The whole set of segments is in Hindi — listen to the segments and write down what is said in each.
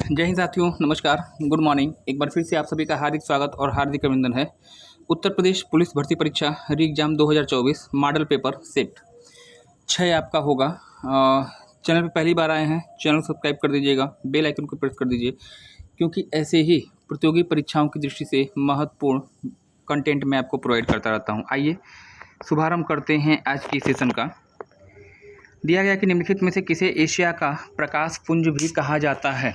जय हिंद साथियों, नमस्कार, गुड मॉर्निंग। एक बार फिर से आप सभी का हार्दिक स्वागत और हार्दिक अभिनंदन है। उत्तर प्रदेश पुलिस भर्ती परीक्षा री एग्जाम 2024 मॉडल पेपर सेट 6 आपका होगा। चैनल पे पहली बार आए हैं, चैनल सब्सक्राइब कर दीजिएगा, बेल आइकन को प्रेस कर दीजिए, क्योंकि ऐसे ही प्रतियोगी परीक्षाओं की दृष्टि से महत्वपूर्ण कंटेंट मैं आपको प्रोवाइड करता रहता हूँ। आइए शुभारंभ करते हैं आज की सेशन का। दिया गया कि निम्नलिखित में से किसे एशिया का प्रकाश पुंज भी कहा जाता है?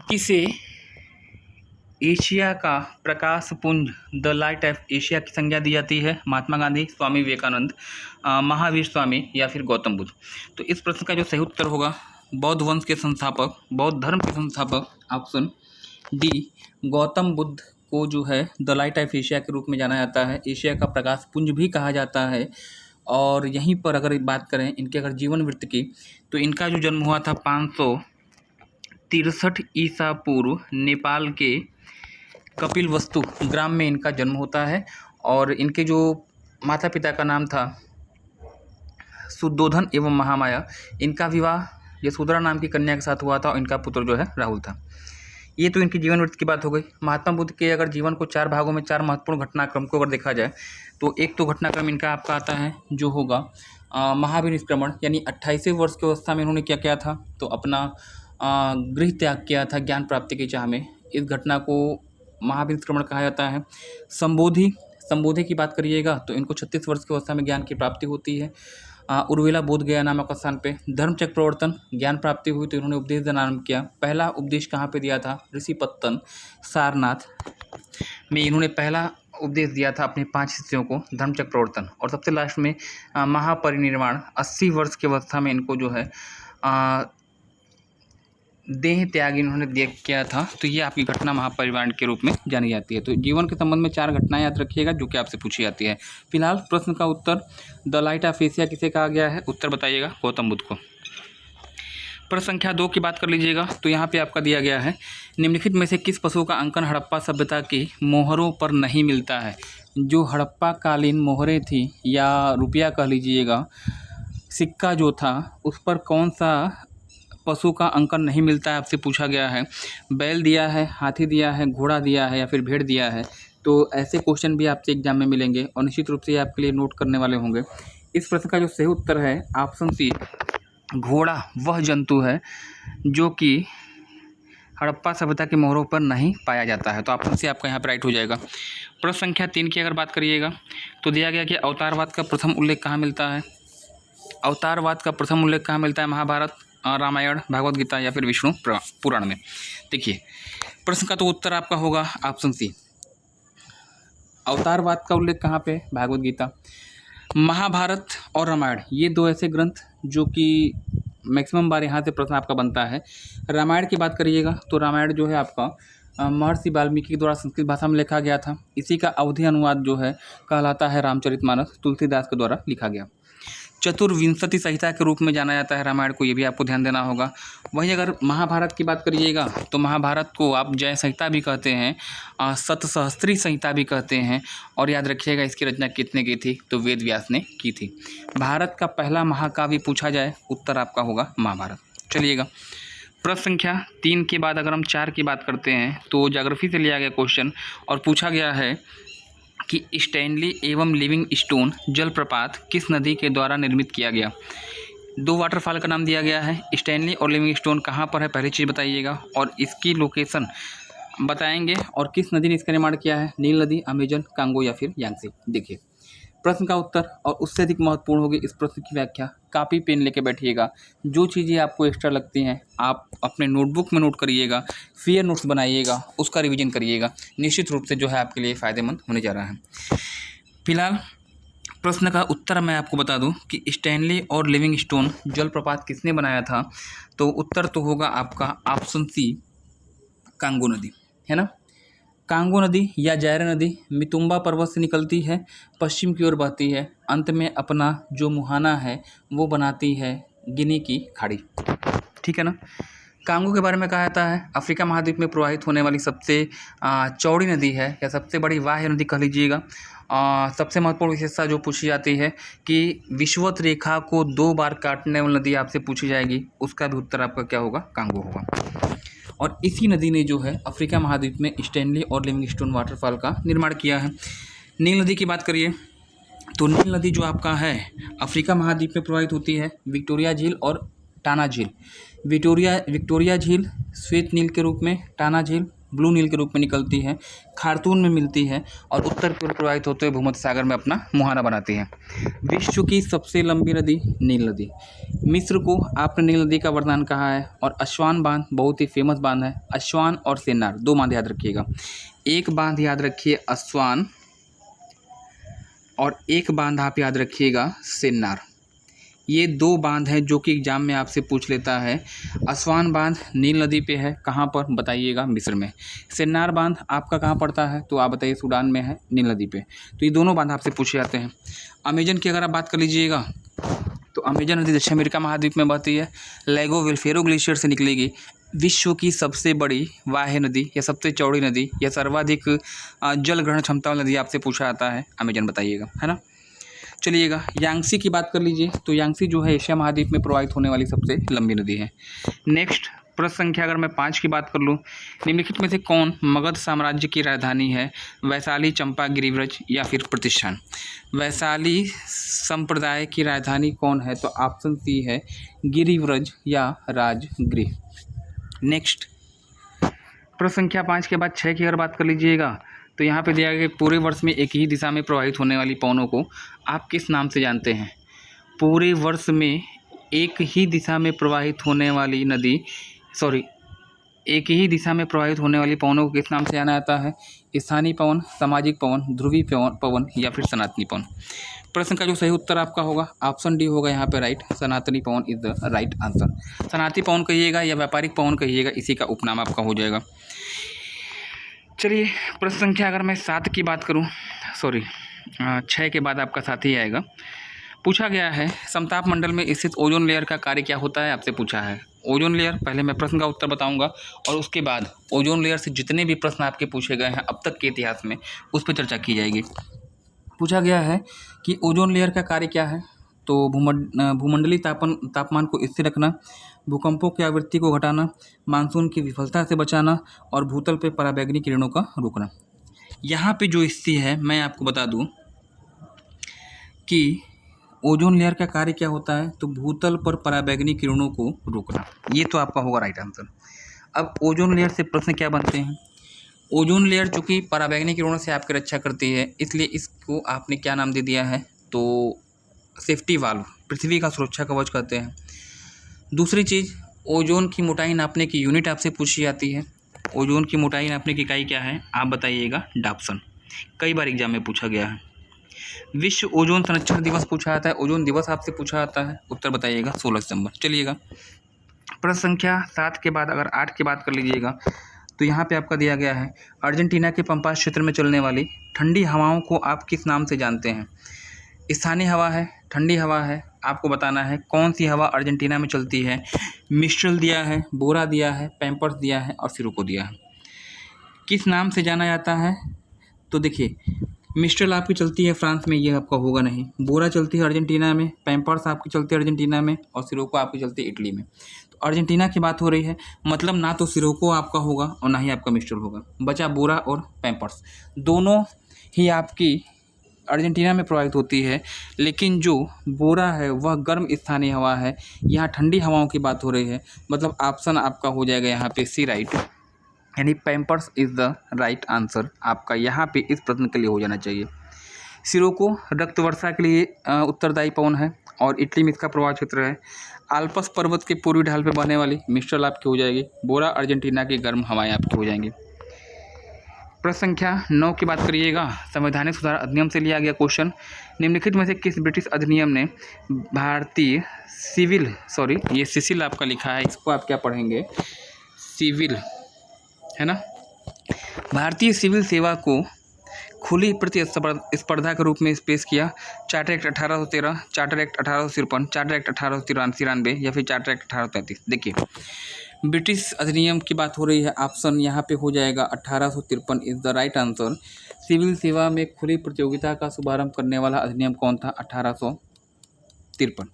किसे एशिया का प्रकाश पुंज द लाइट ऑफ एशिया की संज्ञा दी जाती है? महात्मा गांधी, स्वामी विवेकानंद, महावीर स्वामी या फिर गौतम बुद्ध। तो इस प्रश्न का जो सही उत्तर होगा, बौद्ध वंश के संस्थापक, बौद्ध धर्म के संस्थापक, ऑप्शन डी गौतम बुद्ध को जो है द लाइट ऑफ एशिया के रूप में जाना जाता है, एशिया का प्रकाश पुंज भी कहा जाता है। और यहीं पर अगर बात करें इनके अगर जीवन वृत्त की, तो इनका जो जन्म हुआ था 563 ईसा पूर्व नेपाल के कपिलवस्तु ग्राम में इनका जन्म होता है। और इनके जो माता पिता का नाम था शुद्धोधन एवं महामाया। इनका विवाह यशोधरा नाम की कन्या के साथ हुआ था और इनका पुत्र जो है राहुल था। ये तो इनकी जीवन वृत्त की बात हो गई। महात्मा बुद्ध के अगर जीवन को 4 भागों में 4 महत्वपूर्ण घटनाक्रम को अगर देखा जाए, तो एक तो घटनाक्रम इनका आपका आता है जो होगा महावीर निष्क्रमण, यानी 28वें वर्ष की अवस्था में इन्होंने क्या किया था, तो अपना गृह त्याग किया था ज्ञान प्राप्ति की चाह में। इस घटना को महावीर निष्क्रमण कहा जाता है। संबोधि की बात करिएगा तो इनको 36 वर्ष की अवस्था में ज्ञान की प्राप्ति होती है। उर्वेला बोध गया नामक स्थान पे धर्मचक्र प्रवर्तन ज्ञान प्राप्ति हुई तो इन्होंने उपदेश देना आरंभ किया। पहला उपदेश कहाँ पे दिया था? ऋषिपत्तन सारनाथ में इन्होंने पहला उपदेश दिया था अपने 5 शिष्यों को, धर्मचक्र प्रवर्तन। और सबसे लास्ट में महापरिनिर्वाण 80 वर्ष की अवस्था में इनको जो है देह त्याग इन्होंने किया था। तो ये आपकी घटना महापरिनिर्वाण के रूप में जानी जाती है। तो जीवन के संबंध में 4 घटनाएं याद रखिएगा जो कि आपसे पूछी जाती है। फिलहाल प्रश्न का उत्तर द लाइट ऑफ एशिया किसे कहा गया है? उत्तर बताइएगा गौतम बुद्ध को। प्रश्न संख्या 2 की बात कर लीजिएगा, तो यहाँ पे आपका दिया गया है निम्नलिखित में से किस पशु का अंकन हड़प्पा सभ्यता की मोहरों पर नहीं मिलता है? जो हड़प्पा कालीन मोहरें थी या रुपया कह लीजिएगा, सिक्का जो था, उस पर कौन सा पशु का अंकन नहीं मिलता है आपसे पूछा गया है। बैल दिया है, हाथी दिया है, घोड़ा दिया है या फिर भेड़ दिया है। तो ऐसे क्वेश्चन भी आपसे एग्जाम में मिलेंगे और निश्चित रूप से आपके लिए नोट करने वाले होंगे। इस प्रश्न का जो सही उत्तर है ऑप्शन सी, घोड़ा वह जंतु है जो कि हड़प्पा सभ्यता की मोहरों पर नहीं पाया जाता है। तो ऑप्शन सी आपका यहाँ पर राइट हो जाएगा। प्रश्न संख्या 3 की अगर बात करिएगा, तो दिया गया कि अवतारवाद का प्रथम उल्लेख कहाँ मिलता है? अवतारवाद का प्रथम उल्लेख कहाँ मिलता है? महाभारत, रामायण, भागवत गीता या फिर विष्णु पुराण में। देखिए प्रश्न का तो उत्तर आपका होगा ऑप्शन सी, अवतारवाद का उल्लेख कहाँ पे? भागवत गीता। महाभारत और रामायण ये 2 ऐसे ग्रंथ जो कि मैक्सिमम बार यहाँ से प्रश्न आपका बनता है। रामायण की बात करिएगा तो रामायण जो है आपका महर्षि वाल्मीकि के द्वारा संस्कृत भाषा में लिखा गया था। इसी का अवधि अनुवाद जो है कहलाता है रामचरितमानस, तुलसीदास के द्वारा लिखा गया। चतुर्विंशति संहिता के रूप में जाना जाता है रामायण को, ये भी आपको ध्यान देना होगा। वहीं अगर महाभारत की बात करिएगा तो महाभारत को आप जय संहिता भी कहते हैं, शतसहस्त्री संहिता भी कहते हैं। और याद रखिएगा इसकी रचना किसने की थी? तो वेद व्यास ने की थी। भारत का पहला महाकाव्य पूछा जाए, उत्तर आपका होगा महाभारत। चलिएगा प्रश्न संख्या 3 के बाद अगर हम 4 की बात करते हैं, तो ज्योग्राफी से लिया गया क्वेश्चन और पूछा गया है कि स्टैनली एवं लिविंग स्टोन जलप्रपात किस नदी के द्वारा निर्मित किया गया? 2 वाटरफॉल का नाम दिया गया है। स्टैनली और लिविंग स्टोन कहाँ पर है, पहली चीज़ बताइएगा, और इसकी लोकेशन बताएंगे, और किस नदी ने इसका निर्माण किया है? नील नदी, अमेजन, कांगो या फिर यांगसे। देखिए प्रश्न का उत्तर और उससे अधिक महत्वपूर्ण होगी इस प्रश्न की व्याख्या। कॉपी पेन लेके बैठिएगा, जो चीज़ें आपको एक्स्ट्रा लगती हैं आप अपने नोटबुक में नोट करिएगा, फेयर नोट्स बनाइएगा, उसका रिवीजन करिएगा। निश्चित रूप से जो है आपके लिए फ़ायदेमंद होने जा रहा है। फिलहाल प्रश्न का उत्तर मैं आपको बता दूं कि स्टैनली और लिविंग स्टोन जलप्रपात किसने बनाया था? तो उत्तर तो होगा आपका ऑप्शन सी, कांगो नदी, है ना। कांगो नदी या जायरा नदी मितुम्बा पर्वत से निकलती है, पश्चिम की ओर बहती है, अंत में अपना जो मुहाना है वो बनाती है गिनी की खाड़ी, ठीक है ना। कांगो के बारे में कहा जाता है अफ्रीका महाद्वीप में प्रवाहित होने वाली सबसे चौड़ी नदी है या सबसे बड़ी वाह्य नदी कह लीजिएगा। सबसे महत्वपूर्ण विशेषता जो पूछी जाती है कि विषुवत रेखा को 2 बार काटने वाली नदी आपसे पूछी जाएगी, उसका भी उत्तर आपका क्या होगा? कांगो होगा। और इसी नदी ने जो है अफ्रीका महाद्वीप में स्टैनली और लिविंगस्टोन वाटरफॉल का निर्माण किया है। नील नदी की बात करिए तो नील नदी जो आपका है अफ्रीका महाद्वीप में प्रवाहित होती है। विक्टोरिया झील और टाना झील, विक्टोरिया झील श्वेत नील के रूप में, टाना झील ब्लू नील के रूप में निकलती है, खार्तून में मिलती है और उत्तर की ओर प्रवाहित होते हुए भूमध्य सागर में अपना मुहाना बनाती है। विश्व की सबसे लंबी नदी नील नदी। मिस्र को आपने नील नदी का वरदान कहा है। और अस्वान बांध बहुत ही फेमस बांध है। अस्वान और सेन्नार 2 बांध याद रखिएगा। एक बांध याद रखिए अस्वान और एक बांध आप याद रखिएगा सेन्नार। ये 2 बांध हैं जो कि एग्जाम में आपसे पूछ लेता है। अस्वान बांध नील नदी पे है, कहाँ पर बताइएगा, मिस्र में। सेन्नार बांध आपका कहाँ पड़ता है तो आप बताइए, सूडान में है, नील नदी पे। तो ये दोनों बांध आपसे पूछे जाते हैं। अमेजन की अगर आप बात कर लीजिएगा तो अमेजन नदी दक्षिण अमेरिका महाद्वीप में बहती है। लेगो विल्फेरो ग्लेशियर से निकलेगी। विश्व की सबसे बड़ी वाह्य नदी या सबसे चौड़ी नदी या सर्वाधिक जल ग्रहण क्षमता वाली नदी आपसे पूछा जाता है, अमेजन बताइएगा, है ना। चलिएगा यांगसी की बात कर लीजिए तो यांगसी जो है एशिया महाद्वीप में प्रवाहित होने वाली सबसे लंबी नदी है। नेक्स्ट प्रश्न संख्या अगर मैं 5 की बात कर लूँ, निम्नलिखित में से कौन मगध साम्राज्य की राजधानी है? वैशाली, चंपा, गिरिव्रज या फिर प्रतिष्ठान। वैशाली संप्रदाय की राजधानी कौन है तो ऑप्शन सी है गिरिव्रज या राजगृह। नेक्स्ट प्रश्न संख्या 5 के बाद 6 की अगर बात कर लीजिएगा तो यहाँ पे दिया गया कि पूरे वर्ष में एक ही दिशा में प्रवाहित होने वाली पवनों को आप किस नाम से जानते हैं? पूरे वर्ष में एक ही दिशा में प्रवाहित होने वाली एक ही दिशा में प्रवाहित होने वाली पवनों को किस नाम से जाना जाता है? स्थानीय पवन, सामाजिक पवन, ध्रुवीय पवन या फिर सनातनी पवन। प्रश्न का जो सही उत्तर आपका होगा ऑप्शन डी होगा यहाँ पे राइट, सनातनी पवन इज द राइट आंसर। सनातनी पवन कहिएगा या व्यापारिक पवन कहिएगा, इसी का उपनाम आपका हो जाएगा। चलिए प्रश्न संख्या अगर मैं 7 की बात करूं 6 के बाद आपका 7 ही आएगा। पूछा गया है समताप मंडल में स्थित ओजोन लेयर का कार्य क्या होता है, आपसे पूछा है। ओजोन लेयर, पहले मैं प्रश्न का उत्तर बताऊंगा और उसके बाद ओजोन लेयर से जितने भी प्रश्न आपके पूछे गए हैं अब तक के इतिहास में उस पर चर्चा की जाएगी। पूछा गया है कि ओजोन लेयर का कार्य क्या है तो भूमंडलीय तापमान को स्थिर रखना, भूकंपों की आवृत्ति को घटाना, मानसून की विफलता से बचाना और भूतल पर पराबैंगनी किरणों का रोकना। यहाँ पे जो स्थिति है मैं आपको बता दूँ कि ओजोन लेयर का कार्य क्या होता है तो भूतल पर पराबैंगनी किरणों को रोकना, ये तो आपका होगा राइट आंसर। अब ओजोन लेयर से प्रश्न क्या बनते हैं? ओजोन लेयर चूँकि पराबैंगनी किरणों से आपकी रक्षा करती है इसलिए इसको आपने क्या नाम दे दिया है तो सेफ्टी वाल्व, पृथ्वी का सुरक्षा कवच कहते हैं। दूसरी चीज़, ओजोन की मोटाई नापने की यूनिट आपसे पूछी जाती है। ओजोन की मोटाई नापने की इकाई क्या है आप बताइएगा, डाप्सन। कई बार एग्जाम में पूछा गया है। विश्व ओजोन संरक्षण दिवस पूछा जाता है, ओजोन दिवस आपसे पूछा जाता है, उत्तर बताइएगा 16 सितंबर। चलिएगा प्रश्न संख्या 7 के बाद अगर 8 की बात कर लीजिएगा तो यहाँ पे आपका दिया गया है अर्जेंटीना के पंपास क्षेत्र में चलने वाली ठंडी हवाओं को आप किस नाम से जानते हैं? स्थानीय हवा है, ठंडी हवा है, आपको बताना है कौन सी हवा अर्जेंटीना में चलती है। मिस्ट्रल दिया है, बोरा दिया है, पैम्पर्स दिया है और सिरोको दिया है। किस नाम से जाना जाता है तो देखिए मिस्ट्रल आपकी चलती है फ्रांस में, ये आपका होगा नहीं। बोरा चलती है अर्जेंटीना में, पैम्पर्स आपकी चलती है अर्जेंटीना में और सिरोको आपकी चलती है इटली में। तो अर्जेंटीना की बात हो रही है, मतलब ना तो सिरोको आपका होगा और ना ही आपका मिस्ट्रल होगा, बचा बोरा और पैम्पर्स। दोनों ही आपकी अर्जेंटीना में प्रवाहित होती है, लेकिन जो बोरा है वह गर्म स्थानीय हवा है। यहाँ ठंडी हवाओं की बात हो रही है, मतलब ऑप्शन आपका हो जाएगा यहाँ पे सी राइट, यानी Pampers is the right answer आपका यहाँ पे इस प्रश्न के लिए हो जाना चाहिए। सिरोको रक्त वर्षा के लिए उत्तरदायी पवन है और इटली में इसका प्रवाह क्षेत्र है। आल्पस पर्वत के पूर्वी ढाल पे बहने वाली मिस्ट्रल आपकी हो जाएगी। बोरा अर्जेंटीना की गर्म हवाएं आपकी हो जाएंगी। प्रश्न संख्या 9 की बात करिएगा, संवैधानिक सुधार अधिनियम से लिया गया क्वेश्चन। निम्नलिखित में से किस ब्रिटिश अधिनियम ने भारतीय ये सिसिल आपका लिखा है, इसको आप क्या पढ़ेंगे, सिविल, है ना। भारतीय सिविल सेवा को खुली प्रतिस्पर्धा के रूप में पेश किया। Charter act 1813, charter act 1853, charter act 1893 या फिर चार्टर एक्ट 1835। देखिए ब्रिटिश अधिनियम की बात हो रही है, ऑप्शन यहाँ पे हो जाएगा 1853 इज़ द राइट आंसर। सिविल सेवा में खुली प्रतियोगिता का शुभारंभ करने वाला अधिनियम कौन था? 1853।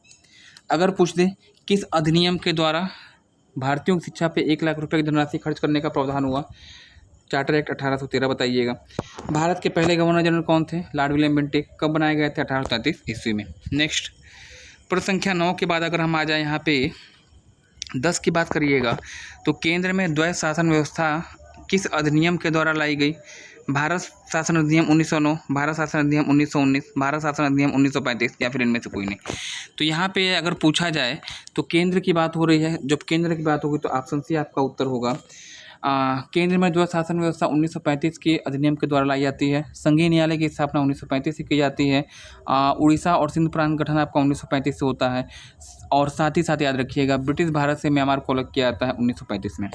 अगर पूछ दे किस अधिनियम के द्वारा भारतीयों की शिक्षा पे 1 लाख रुपये की धनराशि खर्च करने का प्रावधान हुआ। चार्टर एक्ट 1813 बताइएगा। भारत के पहले गवर्नर जनरल कौन थे? Lord William Bentinck. कब बनाए गए थे? 1833 ईस्वी में। नेक्स्ट, प्रश्न संख्या 9 के बाद अगर हम आ जाए यहाँ पे 10 की बात करिएगा तो केंद्र में द्वैध शासन व्यवस्था किस अधिनियम के द्वारा लाई गई? भारत शासन अधिनियम 1909, भारत शासन अधिनियम 1919, भारत शासन अधिनियम 1935 या फिर इनमें से कोई नहीं। तो यहाँ पे अगर पूछा जाए तो केंद्र की बात हो रही है, जब केंद्र की बात होगी तो ऑप्शन सी आपका उत्तर होगा। केंद्र में द्वैध शासन व्यवस्था 1935 के अधिनियम के द्वारा लाई जाती है। संघीय न्यायालय की स्थापना 1935 से की जाती है। उड़ीसा और सिंध प्रांत गठन आपका 1935 से होता है। और साथ ही साथ याद रखिएगा ब्रिटिश भारत से म्यांमार को अलग किया जाता है 1935 में।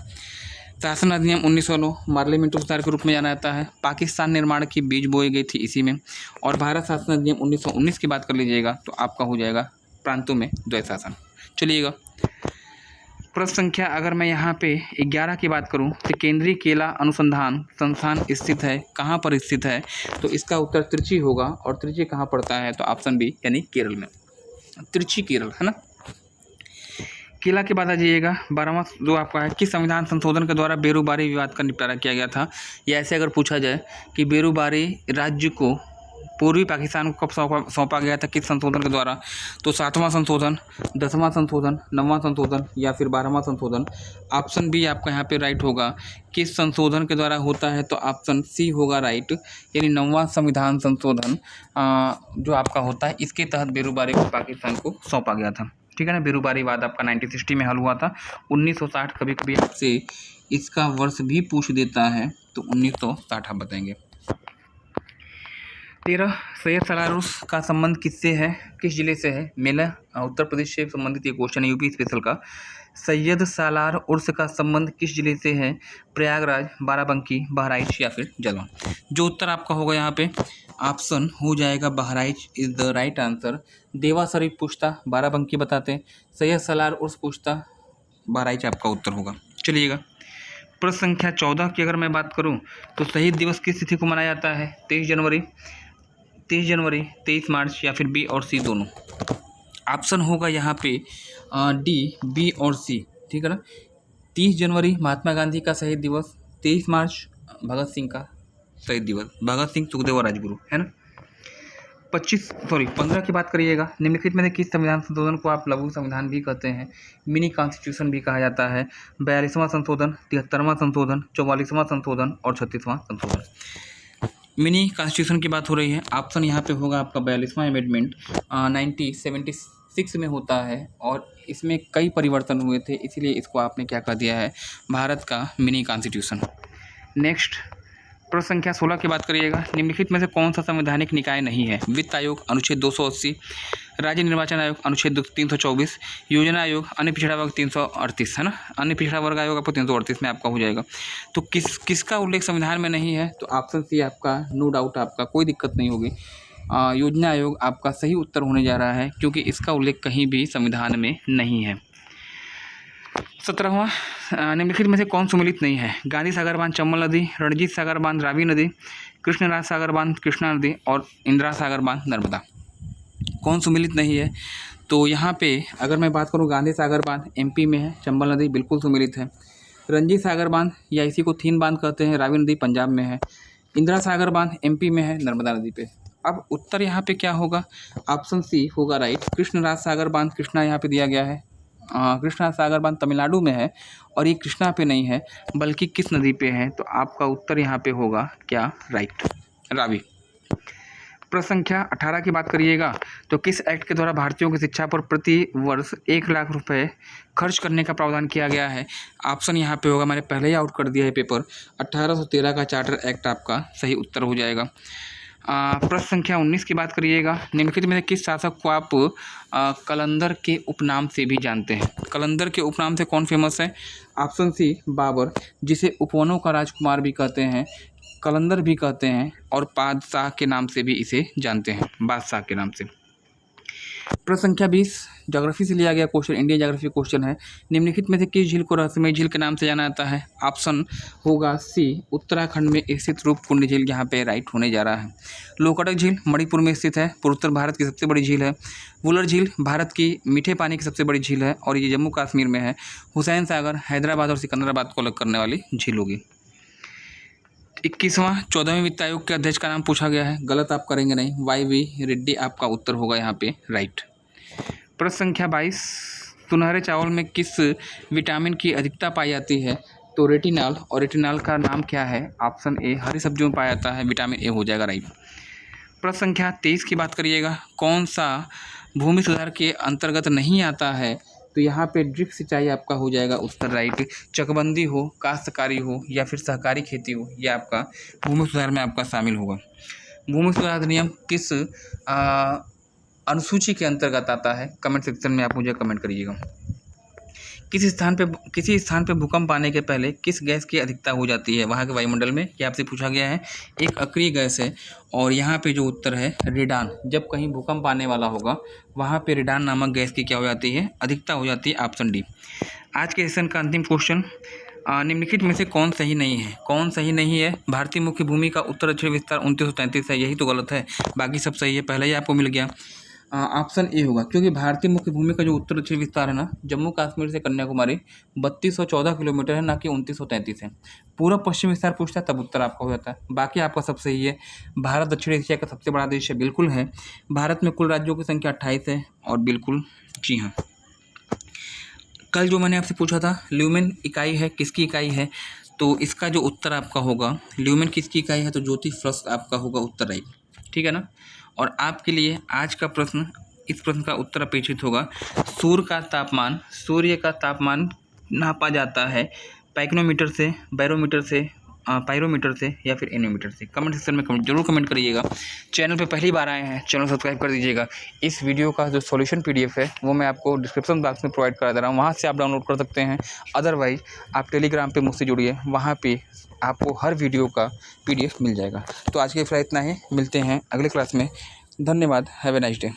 शासन अधिनियम 1909 पार्लियामेंट सुधार के रूप में जाना जाता है। पाकिस्तान निर्माण की बीज बोई गई थी इसी में। और भारत शासन अधिनियम 1919 की बात कर लीजिएगा तो आपका हो जाएगा प्रांतों में द्वैध शासन। चलिएगा, प्रश्न संख्या अगर मैं यहाँ पे 11 की बात करूँ तो केंद्रीय केला अनुसंधान संस्थान स्थित है, कहाँ पर स्थित है? तो इसका उत्तर त्रिची होगा। और त्रिची कहाँ पड़ता है? तो ऑप्शन बी यानी केरल में, त्रिची केरल है ना। केला के बाद आ जाइएगा 12वां जो आपका है, किस संविधान संशोधन के द्वारा बेरोबारी विवाद का निपटारा किया गया था? या ऐसे अगर पूछा जाए कि बेरोबारी राज्य को पूर्वी पाकिस्तान को कब सौंपा गया था, किस संशोधन के द्वारा? तो 7वां संशोधन, 10वां संशोधन, 9वां संशोधन या फिर 12वां संशोधन। ऑप्शन बी आपका यहाँ पे राइट होगा। किस संशोधन के द्वारा होता है? तो ऑप्शन सी होगा राइट, यानी 9वां संविधान संशोधन जो आपका होता है इसके तहत बेरोबारी को पाकिस्तान को सौंपा गया था। ठीक है ना। बेरोबारी वाद आपका 1960 में हल हुआ था। 1960 कभी कभी आपसे इसका वर्ष भी पूछ देता है तो 1960 आप बताएंगे। 13 सैयद सालार उर्स का संबंध किससे है, किस जिले से है? मेला उत्तर प्रदेश से संबंधित ये क्वेश्चन है यूपी स्पेशल का। सैयद सालार उर्स का संबंध किस जिले से है? प्रयागराज, बाराबंकी, बहराइच या फिर जलौन। जो उत्तर आपका होगा यहाँ पे ऑप्शन हो जाएगा Bahraich is the right answer. देवा शरीफ पूछता बाराबंकी बताते, सैयद सालार उर्स पूछता बहराइच आपका उत्तर होगा। चलिएगा, प्रश्न संख्या 14 की अगर मैं बात करूं तो शहीद दिवस किस तिथि को मनाया जाता है? 23 जनवरी, 23 मार्च या फिर बी और सी दोनों। ऑप्शन होगा यहाँ पे डी, बी और सी। ठीक है ना। 30 जनवरी महात्मा गांधी का शहीद दिवस, 23 मार्च भगत सिंह का शहीद दिवस, भगत सिंह, सुखदेव और राजगुरु, है ना। 15 की बात करिएगा। निम्नलिखित में से किस संविधान संशोधन को आप लघु संविधान भी कहते हैं, मिनी कॉन्स्टिट्यूशन भी कहा जाता है? 42वां संशोधन, 73वां संशोधन, 44वां संशोधन और 36वां संशोधन। मिनी कॉन्स्टिट्यूशन की बात हो रही है। ऑप्शन यहाँ पे होगा आपका 42वां अमेंडमेंट 1976 में होता है और इसमें कई परिवर्तन हुए थे, इसीलिए इसको आपने क्या कर दिया है, भारत का मिनी कॉन्स्टिट्यूशन। नेक्स्ट, प्रश्न संख्या 16 की बात करिएगा। निम्नलिखित में से कौन सा संवैधानिक निकाय नहीं है? वित्त आयोग अनुच्छेद 280, राज्य निर्वाचन आयोग अनुच्छेद 324, योजना आयोग, अन्य पिछड़ा वर्ग 338, है ना। अन्य पिछड़ा वर्ग आयोग आपको 338 में आपका हो जाएगा। तो किसका उल्लेख संविधान में नहीं है? तो ऑप्शन सी आपका नो डाउट, आपका कोई दिक्कत नहीं होगी। योजना आयोग आपका सही उत्तर होने जा रहा है क्योंकि इसका उल्लेख कहीं भी संविधान में नहीं है। 17वां, निम्नलिखित में से कौन सुमेलित नहीं है? गांधी सागर बांध चंबल नदी, रणजीत सागर बांध रावी नदी, कृष्णराज सागर बांध कृष्णा नदी और इंदिरा सागर बांध नर्मदा। कौन सुमेलित नहीं है? तो यहाँ पे अगर मैं बात करूँ, गांधी सागर बांध एमपी में है, चंबल नदी बिल्कुल सुमेलित है। रणजीत सागर बांध या इसी को थीन बांध कहते हैं, रावी नदी पंजाब में है। इंदिरा सागर बांध एमपी में है, नर्मदा नदी पे। अब उत्तर यहाँ पे क्या होगा? ऑप्शन सी होगा राइट। कृष्णराज सागर बांध कृष्णा यहाँ पे दिया गया है। कृष्णा सागर बांध तमिलनाडु में है और ये कृष्णा पे नहीं है बल्कि किस नदी पे है? तो आपका उत्तर यहाँ पे होगा क्या? राइट, रावी। प्रश्न संख्या 18 की बात करिएगा तो किस एक्ट के द्वारा भारतीयों की शिक्षा पर प्रति वर्ष 1 लाख रुपए खर्च करने का प्रावधान किया गया है? ऑप्शन यहाँ पे होगा, मैंने पहले ही आउट कर दिया है पेपर, 1813 का चार्टर एक्ट आपका सही उत्तर हो जाएगा। प्रश्न संख्या 19 की बात करिएगा। निम्नलिखित में किस शासक को आप कलंदर के उपनाम से भी जानते हैं? कलंदर के उपनाम से कौन फेमस है? ऑप्शन सी बाबर, जिसे उपवनों का राजकुमार भी कहते हैं, कलंदर भी कहते हैं और बादशाह के नाम से भी इसे जानते हैं, बादशाह के नाम से। प्रश्न संख्या 20 ज्योग्राफी से लिया गया क्वेश्चन, इंडियन ज्योग्राफी क्वेश्चन है। निम्नलिखित में से किस झील को रहस्यमय झील के नाम से जाना जाता है? ऑप्शन होगा सी, उत्तराखंड में स्थित रूपकुंड झील, यहाँ पे राइट होने जा रहा है। लोकटक झील मणिपुर में स्थित है, पूर्वोत्तर भारत की सबसे बड़ी झील है। वुलर झील भारत की मीठे पानी की सबसे बड़ी झील है और ये जम्मू कश्मीर में है। हुसैन सागर हैदराबाद और सिकंदराबाद को अलग करने वाली झील होगी। 21वां 14वें वित्त आयोग के अध्यक्ष का नाम पूछा गया है, गलत आप करेंगे नहीं, YV रेड्डी आपका उत्तर होगा यहाँ पे राइट। प्रश्न संख्या 22 सुनहरे चावल में किस विटामिन की अधिकता पाई जाती है? तो रेटिनॉल, और रेटिनॉल का नाम क्या है? ऑप्शन ए, हरी सब्जियों में पाया जाता है, विटामिन ए हो जाएगा राइट। प्रश्न संख्या 23 की बात करिएगा, कौन सा भूमि सुधार के अंतर्गत नहीं आता है? तो यहाँ पे ड्रिप सिंचाई आपका हो जाएगा उत्तर राइट। चकबंदी हो, काश्तकारी हो या फिर सहकारी खेती हो, ये आपका भूमि सुधार में आपका शामिल होगा। भूमि सुधार अधिनियम किस अनुसूची के अंतर्गत आता है? कमेंट सेक्शन में आप मुझे कमेंट करिएगा। किसी स्थान पे भूकंप आने के पहले किस गैस की अधिकता हो जाती है वहाँ के वायुमंडल में? ये आपसे पूछा गया है। एक अक्रिय गैस है और यहाँ पे जो उत्तर है रेडान। जब कहीं भूकंप आने वाला होगा वहाँ पे रेडान नामक गैस की क्या हो जाती है? अधिकता हो जाती है, ऑप्शन डी। आज के सेशन का अंतिम क्वेश्चन, निम्नलिखित में से कौन सही नहीं है? कौन सही नहीं है? भारतीय मुख्य भूमि का उत्तर दक्षिण विस्तार 2933 है, यही तो गलत है, बाकी सब सही है, पहले ही आपको मिल गया। ऑप्शन ए होगा, क्योंकि भारतीय मुख्य भूमि का जो उत्तर दक्षिण विस्तार है ना, जम्मू कश्मीर से कन्याकुमारी 3214 किलोमीटर है, ना कि 2933 है। पूर्व पश्चिम विस्तार पूछता है तब उत्तर आपका हो जाता है, बाकी आपका सब सही है। भारत दक्षिण एशिया का सबसे बड़ा देश है, बिल्कुल है। भारत में कुल राज्यों की संख्या 28 है और बिल्कुल जी हाँ। कल जो मैंने आपसे पूछा था ल्यूमेन इकाई है, किसकी इकाई है? तो इसका जो उत्तर आपका होगा, ल्यूमेन किसकी इकाई है? तो ज्योति फ्रस्ट आपका होगा उत्तर राइट, ठीक है ना। और आपके लिए आज का प्रश्न, इस प्रश्न का उत्तर अपेक्षित होगा, सूर्य का तापमान नापा जाता है पाइक्रोमीटर से, बैरोमीटर से, पायरोमीटर से या फिर एनोमीटर से? कमेंट सेक्शन में जरूर कमेंट करिएगा। चैनल पे पहली बार आए हैं, चैनल सब्सक्राइब कर दीजिएगा। इस वीडियो का जो सॉल्यूशन PDF है वो मैं आपको डिस्क्रिप्शन बॉक्स में प्रोवाइड करा दे रहा हूँ, वहाँ से आप डाउनलोड कर सकते हैं। अदरवाइज आप टेलीग्राम पे मुझसे जुड़िए, वहाँ पे आपको हर वीडियो का PDF मिल जाएगा। तो आज के लिए इतना ही, मिलते हैं अगले क्लास में। धन्यवाद, हैव ए नाइस डे।